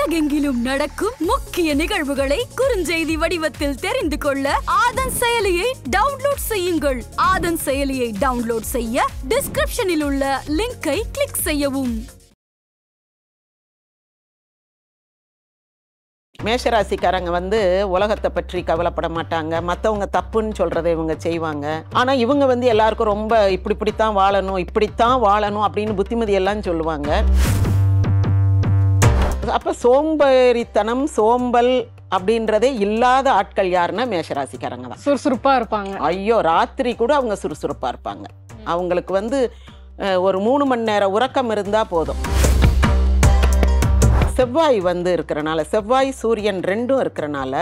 உலகெங்கிலும் நடக்கும் முக்கிய நிகழ்வுகளை குறுஞ்செய்தி வடிவத்தில் தெரிந்து கொள்ள ஆதன் செயலியை டவுன்லோட் செய்யுங்கள். ஆதன் செயலியை டவுன்லோட் செய்ய டிஸ்கிரிப்ஷனில் உள்ள லிங்கை கிளிக் செய்யவும். மேஷராசிக்காரங்க உலகத்தை பற்றி கவலைப்பட மாட்டாங்க. மற்றவங்க தப்புன்னு சொல்றதை இவங்க செய்வாங்க. ஆனா இவங்க எல்லாருக்கும் ரொம்ப இப்படித்தான் வாழணும் அப்படின்னு புத்திமதி எல்லாம் சொல்லுவாங்க. அப்ப சோம்பேறித்தனம் சோம்பல் அப்படின்றதே இல்லாத ஆட்கள் யாருன்னா மேஷராசிக்காரங்க தான். சுறுசுறுப்பா இருப்பாங்க. ஐயோ, ராத்திரி கூட அவங்க சுறுசுறுப்பா இருப்பாங்க. அவங்களுக்கு ஒரு 3 மணி நேரம் உறக்கம் இருந்தா போதும். செவ்வாய் இருக்கிறனால, செவ்வாய் சூரியன் ரெண்டும் இருக்கிறனால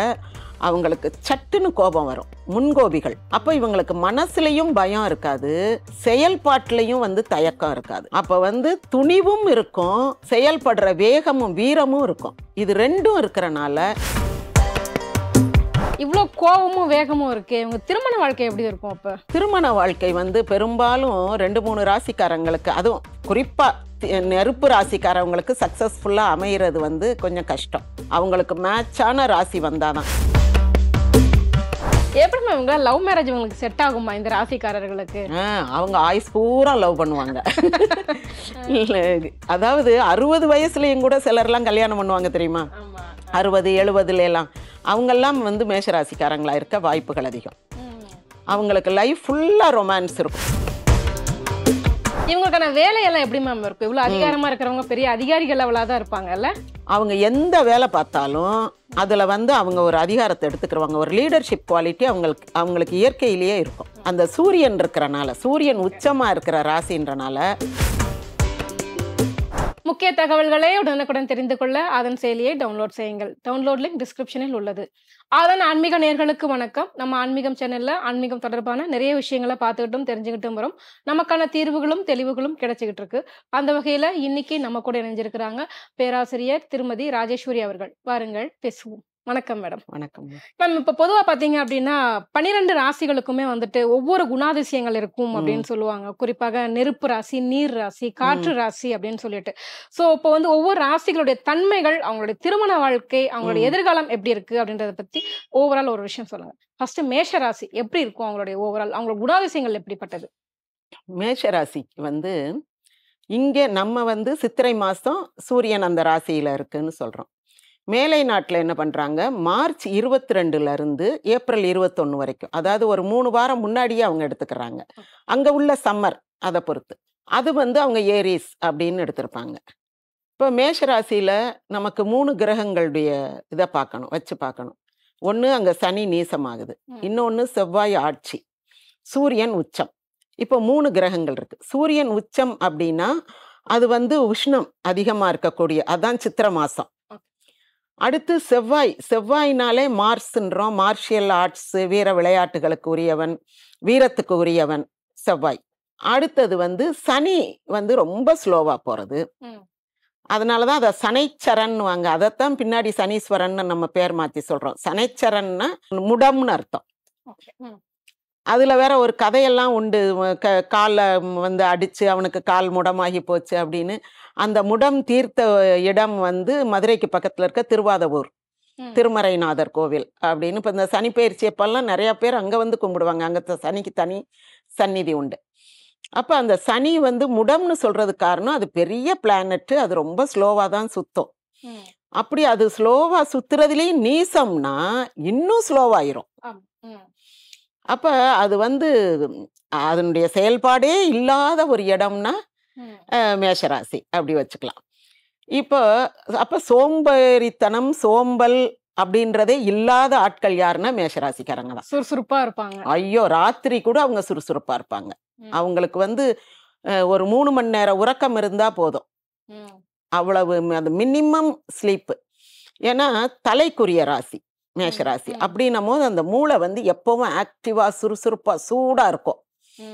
அவங்களுக்கு சட்டுன்னு கோபம் வரும். முன்கோபிகள். அப்போ இவங்களுக்கு மனசுலையும் பயம் இருக்காது, செயல்பாட்டிலையும் தயக்கம் இருக்காது. அப்போ துணிவும் இருக்கும், செயல்படுற வேகமும் வீரமும் இருக்கும். இது ரெண்டும் இருக்கிறனால இவ்வளோ கோபமும் வேகமும் இருக்கு. இவங்க திருமண வாழ்க்கை எப்படி இருக்கும்? அப்போ திருமண வாழ்க்கை பெரும்பாலும் 2-3 ராசிக்காரங்களுக்கு, அதுவும் குறிப்பா நெருப்பு ராசிக்காரவங்களுக்கு சக்சஸ்ஃபுல்லா அமைகிறது கொஞ்சம் கஷ்டம். அவங்களுக்கு மேட்சான ராசி வந்தாதான். எப்படிமா இவங்க லவ் மேரேஜ் உங்களுக்கு செட் ஆகுமா இந்த ராசிக்காரர்களுக்கு? அவங்க ஆயுஸ் பூரா லவ் பண்ணுவாங்க. அதாவது 60 வயசுலயும் கூட சிலர்லாம் கல்யாணம் பண்ணுவாங்க தெரியுமா? 60, 70 எல்லாம். அவங்கெல்லாம் மேஷராசிக்காரங்களா இருக்க வாய்ப்புகள் அதிகம். அவங்களுக்கு லைஃப் ஃபுல்லா ரொமான்ஸ் இருக்கும். இவங்களுக்கான வேலையெல்லாம் எப்படி மேம் இருக்கும்? இவ்வளவு அதிகாரமா இருக்கிறவங்க பெரிய அதிகாரிகள் லெவலா தான் இருப்பாங்கல்ல. அவங்க எந்த வேலை பார்த்தாலும் அதுல அவங்க ஒரு அதிகாரத்தை எடுத்துக்கிறவங்க. ஒரு லீடர்ஷிப் குவாலிட்டி அவங்களுக்கு இயற்கையிலேயே இருக்கும். அந்த சூரியன் இருக்கிறனால, சூரியன் உச்சமா இருக்கிற ராசின்றனால. முக்கிய தகவல்களை உடனுக்குடன் தெரிந்து கொள்ள ஆதன் செயலியை டவுன்லோட் செய்யுங்கள். டவுன்லோட் லிங்க் டிஸ்கிரிப்ஷனில் உள்ளது. ஆதன் ஆன்மீக நேயர்களுக்கு வணக்கம். நம்ம ஆன்மீகம் சேனல்ல ஆன்மீகம் தொடர்பான நிறைய விஷயங்களை பார்த்துக்கிட்டும் தெரிஞ்சுக்கிட்டும் வரும். நமக்கான தீர்வுகளும் தெளிவுகளும் கிடைச்சிக்கிட்டு இருக்கு. அந்த வகையில இன்னைக்கு நம்ம கூட இணைஞ்சிருக்கிறாங்க பேராசிரியர் திருமதி ராஜேஸ்வரி அவர்கள். வாருங்கள் பேசுவோம். வணக்கம் மேடம். வணக்கம் மேம். இப்ப பொதுவா பாத்தீங்க அப்படின்னா 12 ராசிகளுக்குமே ஒவ்வொரு குணாதிசயங்கள் இருக்கும் அப்படின்னு சொல்லுவாங்க. குறிப்பாக நெருப்பு ராசி, நீர் ராசி, காற்று ராசி அப்படின்னு சொல்லிட்டு. சோ இப்போ ஒவ்வொரு ராசிகளுடைய தன்மைகள், அவங்களுடைய திருமண வாழ்க்கை, அவங்களுடைய எதிர்காலம் எப்படி இருக்கு அப்படின்றத பத்தி ஓவரால் ஒரு விஷயம் சொல்லுங்க. ஃபர்ஸ்ட் மேஷ ராசி எப்படி இருக்கும்? அவங்களுடைய ஓவரால் அவங்களோட குணாதிசயங்கள் எப்படிப்பட்டது? மேஷராசிக்கு இங்க நம்ம சித்திரை மாசம் சூரியன் அந்த ராசியில இருக்குன்னு சொல்றோம். மேலை நாட்டில் என்ன பண்ணுறாங்க, மார்ச் 22 இருந்து ஏப்ரல் 21 வரைக்கும், அதாவது ஒரு 3 வாரம் முன்னாடியே அவங்க எடுத்துக்கிறாங்க. அங்கே உள்ள சம்மர் அதை பொறுத்து அது அவங்க ஏரிஸ் அப்படின்னு எடுத்திருப்பாங்க. இப்போ மேஷராசியில் நமக்கு 3 கிரகங்களுடைய இதை வச்சு பார்க்கணும். ஒன்று அங்கே சனி நீசமாகுது, இன்னொன்று செவ்வாய் ஆட்சி, சூரியன் உச்சம். இப்போ 3 கிரகங்கள் இருக்கு. சூரியன் உச்சம் அப்படின்னா அது உஷ்ணம் அதிகமாக இருக்கக்கூடிய, அதான் சித்திரை மாதம். அடுத்து செவ்வாய்னாலே மார்ஸ்ன்றோம். மார்ஷியல் ஆர்ட்ஸ், வீர விளையாட்டுகளுக்கு உரியவன், வீரத்துக்கு உரியவன் செவ்வாய். அடுத்தது சனி ரொம்ப ஸ்லோவா போறது. அதனாலதான் அதை சனைச்சரன்னுவாங்க. அதைத்தான் பின்னாடி சனீஸ்வரன் நம்ம பேர் மாத்தி சொல்றோம். சனைச்சரன்னா முடம்னு அர்த்தம். அதுல வேற ஒரு கதையெல்லாம் உண்டு. காலில் அடிச்சு அவனுக்கு கால் முடமாகி போச்சு அப்படின்னு. அந்த முடம் தீர்த்த இடம் மதுரைக்கு பக்கத்துல இருக்க திருவாதவூர் திருமறைநாதர் கோவில் அப்படின்னு. இப்போ இந்த சனி பயிற்சி அப்பெல்லாம் நிறைய பேர் அங்க கும்பிடுவாங்க. அங்க சனிக்கு தனி சந்நிதி உண்டு. அப்ப அந்த சனி முடம்னு சொல்றது காரணம், அது பெரிய பிளானட், அது ரொம்ப ஸ்லோவா தான் சுத்தும். அப்படி அது ஸ்லோவா சுத்துறதுலயும் நீசம்னா இன்னும் ஸ்லோவாயிரும். அப்ப அது அதனுடைய செயல்பாடே இல்லாத ஒரு இடம்னா மேஷராசி அப்படி வச்சுக்கலாம். இப்போ அப்ப சோம்பேறித்தனம் சோம்பல் அப்படின்றதே இல்லாத ஆட்கள் யாருன்னா மேஷராசிக்காரங்க தான். சுறுசுறுப்பா இருப்பாங்க. ஐயோ, ராத்திரி கூட அவங்க சுறுசுறுப்பா இருப்பாங்க. அவங்களுக்கு ஒரு 3 மணி நேரம் உறக்கம் இருந்தா போதும். அவ்வளவு அது மினிமம் ஸ்லீப்பு. ஏன்னா தலைக்குரிய ராசி மேஷராசி அப்படின்னும் போது அந்த மூளை எப்பவும் ஆக்டிவா சுறுசுறுப்பா சூடா இருக்கும்.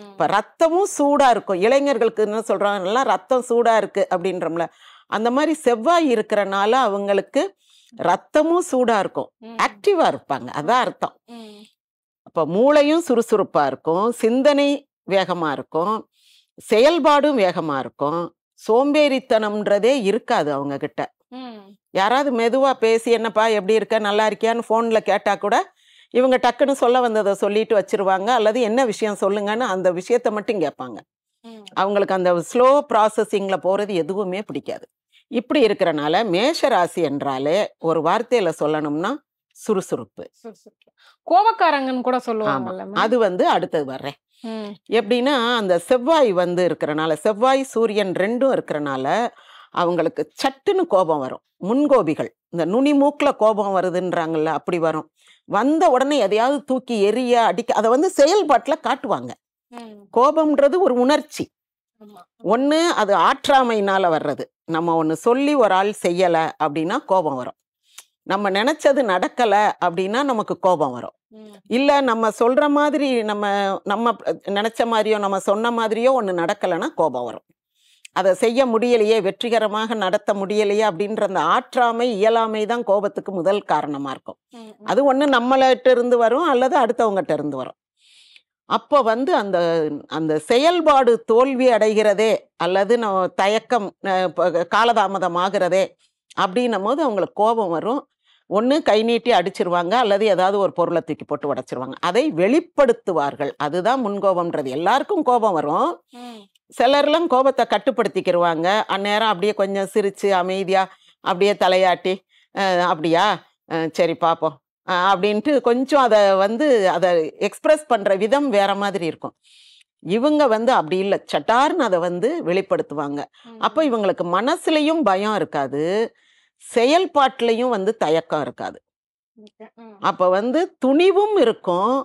இப்ப ரத்தமும் சூடா இருக்கும். இளைஞர்களுக்கு என்ன சொல்றாங்க, ரத்தம் சூடா இருக்கு அப்படின்றோம்ல, அந்த மாதிரி செவ்வாய் இருக்கிறனால அவங்களுக்கு ரத்தமும் சூடா இருக்கும், ஆக்டிவா இருப்பாங்க. அதான் அர்த்தம். அப்ப மூளையும் சுறுசுறுப்பா இருக்கும், சிந்தனை வேகமா இருக்கும், செயல்பாடும் வேகமா இருக்கும். சோம்பேறித்தனம்ன்றதே இருக்காது அவங்க கிட்ட. யாராவது மெதுவா பேசி என்னப்பா எப்படி இருக்க நல்லா இருக்கியான்னு ஃபோன்ல கேட்டா கூட இவங்க டக்குன்னு சொல்ல வந்ததை சொல்லிட்டு வச்சிருவாங்க, அல்லது என்ன விஷயம் சொல்லுங்கன்னு அந்த விஷயத்த மட்டும் கேட்பாங்க. அவங்களுக்கு அந்த ஸ்லோ ப்ராசஸிங்ல போறது எதுவுமே பிடிக்காது. இப்படி இருக்கிறனால மேஷ ராசி என்றாலே ஒரு வார்த்தையில சொல்லணும்னா சுறுசுறுப்பு. கோபக்காரங்கன்னு கூட ஆமா, சொல்லுவாங்கல்ல மேம். அது அடுத்தது வர்றேன். எப்படின்னா அந்த செவ்வாய் இருக்கிறனால, செவ்வாய் சூரியன் ரெண்டும் இருக்கிறனால அவங்களுக்கு சட்டுன்னு கோபம் வரும். முன்கோபிகள், இந்த நுனி மூக்குல கோபம் வருதுன்றாங்கல்ல, அப்படி வரும். வந்த உடனே எதையாவது தூக்கி எரிய அடிக்க அதை செயல்பாட்டுல காட்டுவாங்க. கோபம்ன்றது ஒரு உணர்ச்சி. ஒண்ணு அது ஆற்றாமையினால வர்றது. நம்ம ஒண்ணு சொல்லி ஒரு ஆள் செய்யல அப்படின்னா கோபம் வரும். நம்ம நினைச்சது நடக்கல அப்படின்னா நமக்கு கோபம் வரும். இல்ல நம்ம சொல்ற மாதிரி நம்ம நம்ம நினைச்ச மாதிரியோ நம்ம சொன்ன மாதிரியோ ஒண்ணு நடக்கலைன்னா கோபம் வரும். அதை செய்ய முடியலையே, வெற்றிகரமாக நடத்த முடியலையே அப்படின்ற அந்த ஆற்றாமை இயலாமை தான் கோபத்துக்கு முதல் காரணமா இருக்கும். அது ஒண்ணு நம்மள்கிட்ட இருந்து வரும், அல்லது அடுத்தவங்ககிட்ட இருந்து வரும். அப்போ அந்த அந்த செயல்பாடு தோல்வி அடைகிறதே, அல்லது தயக்கம் காலதாமதம் ஆகிறதே அப்படின்னும் போது அவங்களுக்கு கோபம் வரும். ஒன்று கை நீட்டி அடிச்சிருவாங்க, அல்லது ஏதாவது ஒரு பொருளை தூக்கி போட்டு உடைச்சிருவாங்க. அதை வெளிப்படுத்துவார்கள். அதுதான் முன்கோபம்ன்றது. எல்லாருக்கும் கோபம் வரும். சிலர்லாம் கோபத்தை கட்டுப்படுத்திக்கிடுவாங்க. அந்நேரம் அப்படியே கொஞ்சம் சிரிச்சு அமைதியா அப்படியே தலையாட்டி அப்படியா சரி பார்ப்போம் அப்படின்ட்டு கொஞ்சம் அதை அதை எக்ஸ்பிரஸ் பண்ற விதம் வேற மாதிரி இருக்கும். இவங்க அப்படி இல்லை, சட்டார்னு அதை வெளிப்படுத்துவாங்க. அப்போ இவங்களுக்கு மனசுலயும் பயம் இருக்காது, செயல்பாட்டிலையும் தயக்கம் இருக்காது. அப்ப துணிவும் இருக்கும்,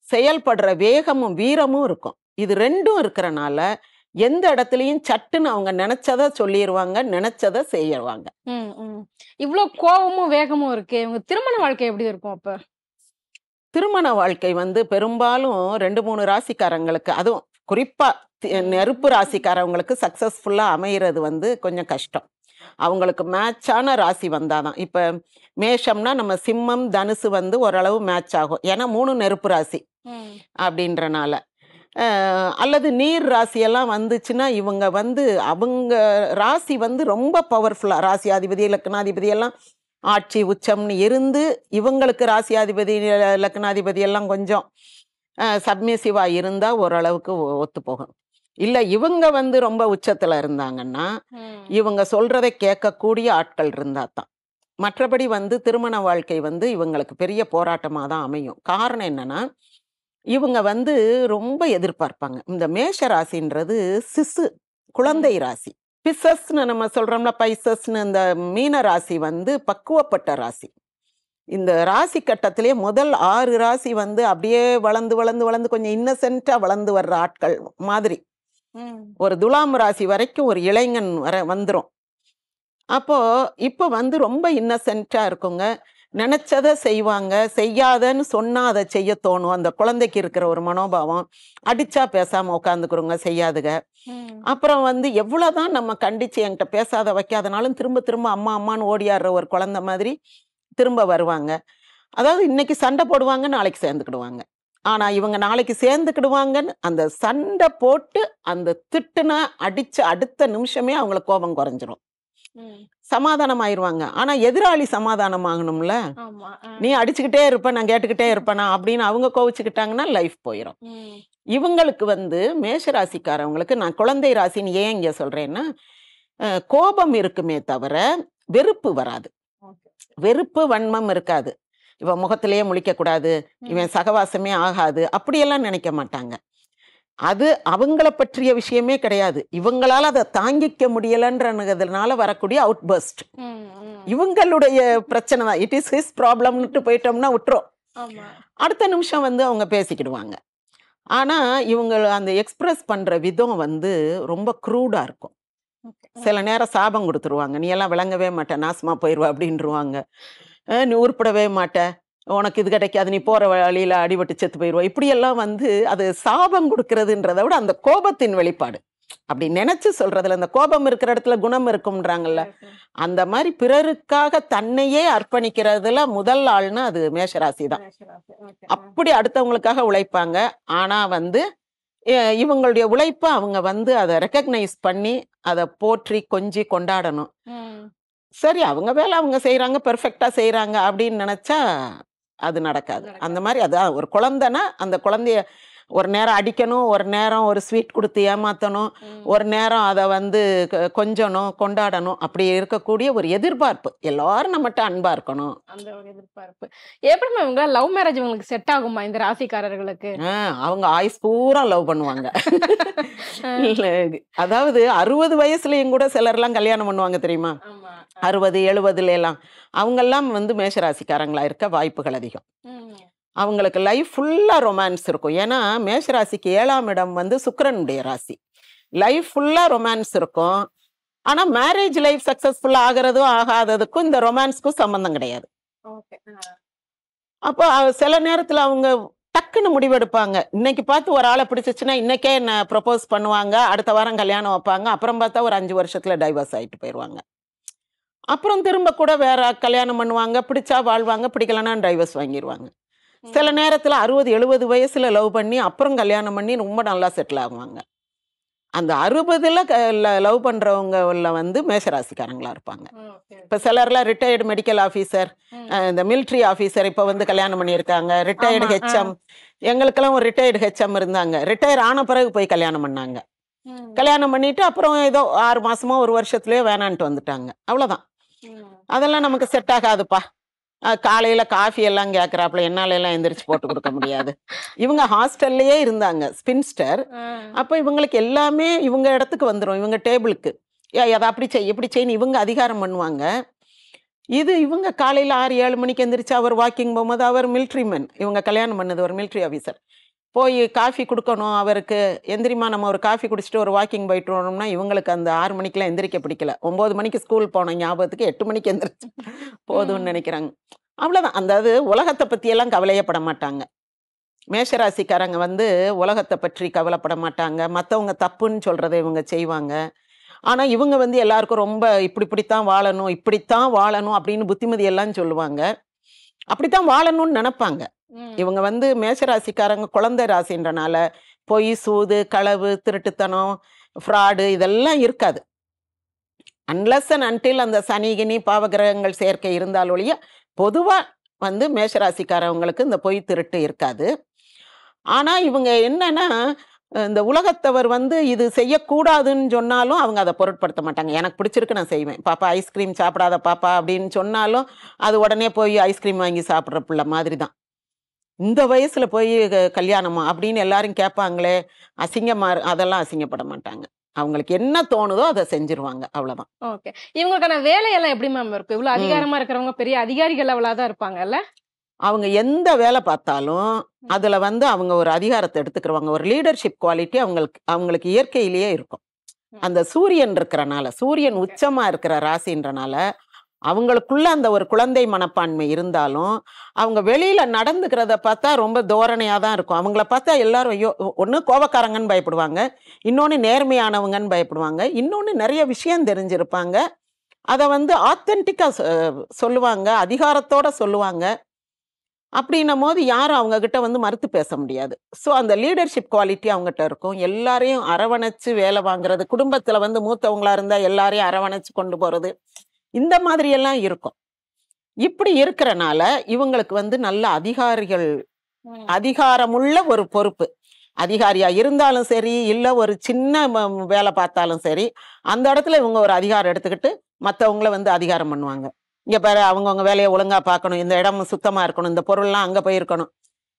செயல்படுற வேகமும் வீரமும் இருக்கும். இது ரெண்டும் இருக்கிறனால எந்த இடத்துலயும் சட்டுன்னு அவங்க நினைச்சதை சொல்லிடுவாங்க, நினைச்சதை செய்யவாங்க. இவ்வளவு கோபமும் வேகமும் இருக்கு. இவங்க திருமண வாழ்க்கை எப்படி இருக்கும்? அப்ப திருமண வாழ்க்கை பெரும்பாலும் 2-3 ராசிக்காரங்களுக்கு, அதுவும் குறிப்பா நெருப்பு ராசிக்காரவங்களுக்கு சக்சஸ்ஃபுல்லா அமைகிறது கொஞ்சம் கஷ்டம். அவங்களுக்கு மேட்சான ராசி வந்தாதான். இப்ப மேஷம்னா நம்ம சிம்மம் தனுசு ஓரளவு மேட்ச் ஆகும், ஏன்னா 3 நெருப்பு ராசி அப்படின்றனால. அல்லது நீர் ராசியெல்லாம் வந்துச்சுன்னா இவங்க அவங்க ராசி ரொம்ப பவர்ஃபுல்லா, ராசியாதிபதி லக்னாதிபதி எல்லாம் ஆட்சி உச்சம்னு இருந்து இவங்களுக்கு ராசியாதிபதி லக்னாதிபதி எல்லாம் கொஞ்சம் சப்மிசிவா இருந்தா ஓரளவுக்கு ஒத்து போகும். இல்ல இவங்க ரொம்ப உச்சத்துல இருந்தாங்கன்னா இவங்க சொல்றதை கேட்கக்கூடிய ஆட்கள் இருந்தா தான். மற்றபடி திருமண வாழ்க்கை இவங்களுக்கு பெரிய போராட்டமா தான் அமையும். காரணம் என்னன்னா இவங்க ரொம்ப எதிர்பார்ப்பாங்க. இந்த மேஷ ராசின்றது சிசு, குழந்தை ராசி. பிசஸ்ன்னு நம்ம சொல்றோம்ல, பைசஸ்ன்னு இந்த மீன ராசி பக்குவப்பட்ட ராசி. இந்த ராசி கட்டத்திலே முதல் 6 ராசி அப்படியே வளர்ந்து வளர்ந்து வளர்ந்து கொஞ்சம் இன்னசென்ட்டா வளர்ந்து வர்ற ஆட்கள் மாதிரி. ஒரு துலாம் ராசி வரைக்கும் ஒரு இளைஞன் வந்துரும். அப்போ இப்ப ரொம்ப இன்னசென்ட்டா இருக்குங்க. நினைச்சதை செய்வாங்க, செய்யாதன்னு சொன்னா அதை செய்ய தோணும். அந்த குழந்தைக்கு இருக்கிற ஒரு மனோபாவம். அடிச்சா பேசாம உட்காந்துக்கிறோங்க, செய்யாதுங்க. அப்புறம் எவ்வளவுதான் நம்ம கண்டிச்சு என்கிட்ட பேசாத வைக்காதனாலும் திரும்ப திரும்ப அம்மா அம்மான்னு ஓடியாடுற ஒரு குழந்தை மாதிரி திரும்ப வருவாங்க. அதாவது இன்னைக்கு சண்டை போடுவாங்க, நாளைக்கு சேர்ந்துக்கிடுவாங்க. ஆனா இவங்க நாளைக்கு சேர்ந்துக்கிடுவாங்கன்னு அந்த சண்டை போட்டு அந்த திட்டுனா அடிச்ச அடுத்த நிமிஷமே அவங்களுக்கு கோபம் குறைஞ்சிரும், சமாதானம் ஆயிடுவாங்க. ஆனா எதிராளி சமாதானம் ஆகணும்ல. நீ அடிச்சுக்கிட்டே இருப்ப, நான் கேட்டுக்கிட்டே இருப்பேனா அப்படின்னு அவங்க கோவிச்சுக்கிட்டாங்கன்னா லைஃப் போயிடும். இவங்களுக்கு மேஷராசிக்காரவங்களுக்கு, நான் குழந்தை ராசின்னு ஏன் இங்க சொல்றேன்னா, கோபம் இருக்குமே தவிர வெறுப்பு வராது. வெறுப்பு வன்மம் இருக்காது. இவன் முகத்திலேயே முழிக்க கூடாது, இவன் சகவாசமே ஆகாது, அப்படியெல்லாம் நினைக்க மாட்டாங்க. அது அவங்கள பற்றிய விஷயமே கிடையாது. இவங்களால அதை தாங்கிக்க முடியலன்றதுனால வரக்கூடிய அவுட் பர்ஸ்ட் இவங்களுடைய பிரச்சனை தான். இட் இஸ் ஹிஸ் ப்ராப்ளம்னுட்டு போயிட்டோம்னா விட்டுரும். அடுத்த நிமிஷம் அவங்க பேசிக்கிடுவாங்க. ஆனா இவங்க அந்த எக்ஸ்பிரஸ் பண்ற விதம் ரொம்ப க்ரூடா இருக்கும். சில நேரம் சாபம் கொடுத்துருவாங்க, நீ எல்லாம் விளங்கவே மாட்ட, நாசமா போயிடுவா அப்படின்ருவாங்க. நீ உருப்படவே மாட்ட, உனக்கு இது கிடைக்காது, நீ போற வழியில அடிபட்டு செத்து போயிடுவா. இப்படியெல்லாம் அது சாபம் கொடுக்கறதுன்றதை விட அந்த கோபத்தின் வெளிப்பாடு. அப்படி நினைச்சு சொல்றதுல அந்த கோபம் இருக்கிற இடத்துல குணம் இருக்கும்ன்றாங்கல்ல, அந்த மாதிரி பிறருக்காக தன்னையே அர்ப்பணிக்கிறதுல முதல் ஆள்னா அது மேஷராசி தான். அப்படி அடுத்தவங்களுக்காக உழைப்பாங்க. ஆனா இவங்களுடைய உழைப்ப அவங்க அதை ரெக்கக்னைஸ் பண்ணி அதை போற்றி கொஞ்சி கொண்டாடணும். சரி அவங்க வேலை அவங்க செய்றாங்க, பெர்ஃபெக்ட்டா செய்றாங்க அப்படின்னு நெனச்சா அது நடக்காது. அந்த மாரி அதான் ஒரு குழந்தைன்னா, அந்த குழந்தைய ஒரு நேரம் அடிக்கணும், ஒரு நேரம் ஒரு ஸ்வீட் குடுத்து ஏமாத்தணும், ஒரு நேரம் அத வந்து கொஞ்சணும், கொண்டாடணும். அப்படி இருக்கக்கூடிய ஒரு எதிர்பார்ப்பு. எல்லாரும் நம்மட்ட அன்பா இருக்கணும். அந்த ஒரு எதிர்பார்ப்பு. எப்படி மேம் இவங்க லவ் மேரேஜ் உங்களுக்கு செட் ஆகுமா இந்த ராசிக்காரர்களுக்கு? அவங்க ஆயுஸ் பூரா லவ் பண்ணுவாங்க. இல்ல, அதாவது 60 வயசுலயும் கூட சிலர்லாம் கல்யாணம் பண்ணுவாங்க தெரியுமா? 60, 70ல எல்லாம். அவங்கெல்லாம் வந்து மேஷராசிக்காரங்களா இருக்க வாய்ப்புகள் அதிகம். அவங்களுக்கு லைஃப் ஃபுல்லா ரொமான்ஸ் இருக்கும். ஏன்னா மேஷராசிக்கு 7ஆம் இடம் வந்து சுக்கிரனுடைய ராசி. லைஃப் ஃபுல்லா ரொமான்ஸ் இருக்கும். ஆனா மேரேஜ் லைஃப் சக்சஸ்ஃபுல்லா ஆகிறதும் ஆகாததுக்கும் இந்த ரொமான்ஸ்க்கும் சம்பந்தம் கிடையாது. அப்போ சில நேரத்துல அவங்க டக்குன்னு முடிவெடுப்பாங்க. இன்னைக்கு பார்த்து ஒரு ஆளை பிடிச்சிச்சுன்னா இன்னைக்கே என்ன ப்ரப்போஸ் பண்ணுவாங்க, அடுத்த வாரம் கல்யாணம் வைப்பாங்க, அப்புறம் பார்த்தா ஒரு 5 வருஷத்துல டைவர்ஸ் ஆயிட்டு போயிடுவாங்க. அப்புறம் திரும்ப கூட வேற கல்யாணம் பண்ணுவாங்க, பிடிச்சா வாழ்வாங்க, பிடிக்கலன்னா டைவர்ஸ் வாங்கிடுவாங்க. சில நேரத்துல 60, 70 வயசுல லவ் பண்ணி அப்புறம் கல்யாணம் பண்ணி ரொம்ப நல்லா செட்டில் ஆகுவாங்க. அந்த 60ல லவ் பண்றவங்க வந்து மேஷராசிக்காரங்களா இருப்பாங்க. இப்ப சிலர்லாம் ரிட்டையர்டு மெடிக்கல் ஆஃபீஸர், இந்த மிலிட்ரி ஆஃபீஸர் இப்ப வந்து கல்யாணம் பண்ணியிருக்காங்க. ரிட்டையர்டு ஹெச்எம், எங்களுக்கெல்லாம் ஒரு ரிட்டையர்டு ஹெச்எம் இருந்தாங்க. ரிட்டையர் ஆன பிறகு போய் கல்யாணம் பண்ணாங்க. கல்யாணம் பண்ணிட்டு அப்புறம் ஏதோ 6 மாசமோ 1 வருஷத்துலயோ வேணான்ட்டு வந்துட்டாங்க. அவ்வளவுதான். அதெல்லாம் நமக்கு செட் ஆகாதுப்பா. காலையில காஃபி எல்லாம் கேட்கறாப்புல என்னால எல்லாம் எந்திரிச்சு போட்டு கொடுக்க முடியாது. இவங்க ஹாஸ்டல்லயே இருந்தாங்க, ஸ்பின்ஸ்டர். அப்ப இவங்களுக்கு எல்லாமே இவங்க இடத்துக்கு வந்துடும், இவங்க டேபிளுக்கு. அதை அப்படி செய் இப்படி செய்யு இவங்க அதிகாரம் பண்ணுவாங்க. இவங்க காலையில 6, 7 மணிக்கு எந்திரிச்சு அவர் வாக்கிங் போகும்போது, அவர் மிலிட்ரி மேன், இவங்க கல்யாணம் பண்ணது ஒரு மிலிட்ரி ஆஃபீஸர், போய் காஃபி கொடுக்கணும் அவருக்கு. எந்திரிமா நம்ம ஒரு காஃபி குடிச்சிட்டு ஒரு வாக்கிங் போயிட்டு வரோம்னா இவங்களுக்கு அந்த 6 மணிக்கெல்லாம் எந்திரிக்க பிடிக்கல. 9 மணிக்கு ஸ்கூல் போன ஞாபகத்துக்கு 8 மணிக்கு எந்திரிச்சு போதும்னு நினைக்கிறாங்க. அவ்வளவுதான். அதாவது உலகத்தை பத்தி எல்லாம் கவலையப்பட மாட்டாங்க. மேஷராசிக்காரங்க வந்து உலகத்தை பற்றி கவலைப்பட மாட்டாங்க. மற்றவங்க தப்புன்னு சொல்றதை இவங்க செய்வாங்க. ஆனா இவங்க வந்து எல்லாருக்கும் ரொம்ப இப்படித்தான் வாழணும், இப்படித்தான் வாழணும் அப்படின்னு புத்திமதி எல்லாம் சொல்லுவாங்க. அப்படித்தான் வாழணும்னு நினைப்பாங்க. இவங்க வந்து மேஷராசிக்காரங்க குழந்தை ராசின்றனால பொய், சூது, களவு, திருட்டுத்தனம், ஃப்ராடு இதெல்லாம் இருக்காது. அன்லஸ் அண்ட் அன்டில் அந்த சனிகினி பாவகிரகங்கள் சேர்க்கை இருந்தால் ஒழிய பொதுவா வந்து மேஷராசிக்காரவங்களுக்கு இந்த பொய் திருட்டு இருக்காது. ஆனா இவங்க என்னன்னா, இந்த உலகத்தவர் வந்து இது செய்யக்கூடாதுன்னு சொன்னாலும் அவங்க அதை பொருட்படுத்த மாட்டாங்க. எனக்கு பிடிச்சிருக்கு நான் செய்வேன். பாப்பா ஐஸ்கிரீம் சாப்பிடாத பாப்பா அப்படின்னு சொன்னாலும் அது உடனே போய் ஐஸ்கிரீம் வாங்கி சாப்பிட்ற பிள்ளை மாதிரி தான். இந்த வயசுல போய் கல்யாணமா அப்படின்னு எல்லாரும் கேட்பாங்களே, அசிங்கமா அதெல்லாம் அசிங்கப்பட மாட்டாங்க. அவங்களுக்கு என்ன தோணுதோ அதை செஞ்சிருவாங்க. அவ்வளவுதான். ஓகே. இவங்களுக்கான வேலையெல்லாம் எப்படி மேம் இருக்கும்? இவ்வளவு அதிகாரமா இருக்கிறவங்க பெரிய அதிகாரிகள் லெவலா தான் இருப்பாங்கல்ல? அவங்க எந்த வேலை பார்த்தாலும் அதுல வந்து அவங்க ஒரு அதிகாரத்தை எடுத்துக்கிருவாங்க. ஒரு லீடர்ஷிப் குவாலிட்டி அவங்களுக்கு இயற்கையிலேயே இருக்கும். அந்த சூரியன் இருக்கிறனால, சூரியன் உச்சமா இருக்கிற ராசின்றனால அவங்களுக்குள்ள அந்த ஒரு குழந்தை மனப்பான்மை இருந்தாலும் அவங்க வெளியில நடந்துக்கிறத பார்த்தா ரொம்ப தோரணையா தான் இருக்கும். அவங்கள பார்த்தா எல்லாரும் ஐயோ, ஒண்ணு கோபக்காரங்கன்னு பயப்படுவாங்க, இன்னொன்னு நேர்மையானவங்கன்னு பயப்படுவாங்க, இன்னொன்னு நிறைய விஷயம் தெரிஞ்சிருப்பாங்க. அதை வந்து ஆத்தென்டிக்கா சொல்லுவாங்க, அதிகாரத்தோட சொல்லுவாங்க. அப்படின்னும் போது யாரும் அவங்க கிட்ட வந்து மறுத்து பேச முடியாது. ஸோ அந்த லீடர்ஷிப் குவாலிட்டி அவங்ககிட்ட இருக்கும். எல்லாரையும் அரவணைச்சு வேலை வாங்குறது, குடும்பத்துல வந்து மூத்தவங்களா இருந்தா எல்லாரையும் அரவணைச்சு கொண்டு போறது, இந்த மாதிரி எல்லாம் இருக்கும். இப்படி இருக்கிறனால இவங்களுக்கு வந்து நல்ல அதிகாரமுள்ள ஒரு பொறுப்பு. அதிகாரியா இருந்தாலும் சரி, இல்ல ஒரு சின்ன வேலை பார்த்தாலும் சரி, அந்த இடத்துல இவங்க ஒரு அதிகாரம் எடுத்துக்கிட்டு மற்றவங்கள வந்து அதிகாரம் பண்ணுவாங்க. இங்க பாரு, அவங்கவுங்க வேலையை ஒழுங்கா பார்க்கணும், இந்த இடம் சுத்தமா இருக்கணும், இந்த பொருள்லாம் அங்க போயிருக்கணும்.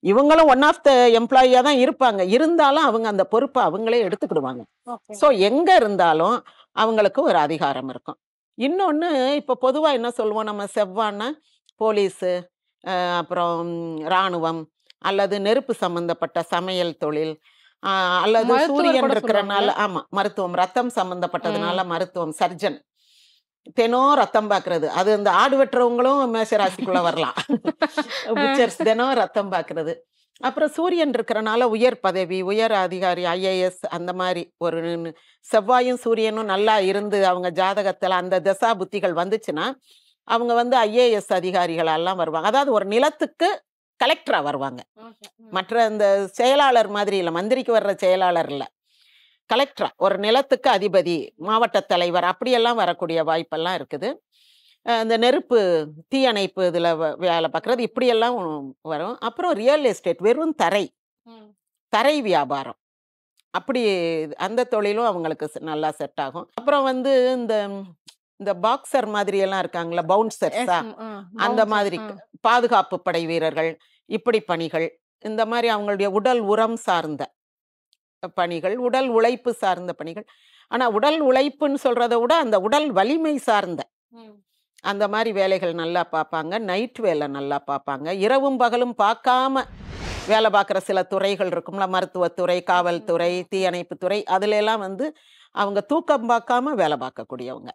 இவங்களும் ஒன் ஆஃப் த எம்ப்ளாயியா தான் இருப்பாங்க. இருந்தாலும் அவங்க அந்த பொறுப்பை அவங்களே எடுத்துக்கிடுவாங்க. ஸோ எங்க இருந்தாலும் அவங்களுக்கு ஒரு அதிகாரம் இருக்கும். இன்னொன்னு, இப்ப பொதுவா என்ன சொல்லுவோம் நம்ம, செவ்வாய்னா போலீஸு, அப்புறம் இராணுவம், அல்லது நெருப்பு சம்பந்தப்பட்ட சமையல் தொழில், அல்லது சூரியன் இருக்கிறனால மருத்துவம், ரத்தம் சம்பந்தப்பட்டதுனால மருத்துவம், சர்ஜன், தினம் ரத்தம் பாக்குறது. அது இந்த ஆடு வெட்டுறவங்களும் மேஷராசிக்குள்ள வரலாம். புச்சர்ஸ் தினம் ரத்தம் பாக்குறது. அப்புறம் சூரியன் இருக்கிறனால உயர் பதவி, உயர் அதிகாரி, ஐஏஎஸ், அந்த மாதிரி ஒரு செவ்வாயும் சூரியனும் நல்லா இருந்து அவங்க ஜாதகத்துல அந்த தசா புத்திகள் வந்துச்சுன்னா அவங்க வந்து ஐஏஎஸ் அதிகாரிகளெல்லாம் வருவாங்க. அதாவது ஒரு நிலத்துக்கு கலெக்டரா வருவாங்க. மற்ற இந்த செயலாளர் மாதிரி இல்லை, மந்திரிக்கு வர்ற செயலாளர் இல்லை, கலெக்டரா ஒரு நிலத்துக்கு அதிபதி, மாவட்ட தலைவர், அப்படியெல்லாம் வரக்கூடிய வாய்ப்பெல்லாம் இருக்குது. இந்த நெருப்பு தீயணைப்பு இதில் வேலை பார்க்குறது இப்படியெல்லாம் வரும். அப்புறம் ரியல் எஸ்டேட், வெறும் தரை வியாபாரம், அப்படி அந்த தொழிலும் அவங்களுக்கு நல்லா செட் ஆகும். அப்புறம் வந்து இந்த இந்த பாக்ஸர் மாதிரி எல்லாம் இருக்காங்களா, பவுன்சர்ஸா, அந்த மாதிரி பாதுகாப்பு படை வீரர்கள், இப்படி பணிகள், இந்த மாதிரி அவங்களுடைய உடல் உரம் சார்ந்த பணிகள், உடல் உழைப்பு சார்ந்த பணிகள். ஆனா உடல் உழைப்புன்னு சொல்றதை விட அந்த உடல் வலிமை சார்ந்த அந்த மாதிரி வேலைகள் நல்லா பார்ப்பாங்க. நைட் வேலை நல்லா பார்ப்பாங்க. இரவும் பகலும் பார்க்காம வேலை பார்க்குற சில துறைகள் இருக்கும்ல, மருத்துவத்துறை, காவல்துறை, தீயணைப்புத்துறை, அதுல எல்லாம் வந்து அவங்க தூக்கம் பார்க்காம வேலை பார்க்கக்கூடியவங்க.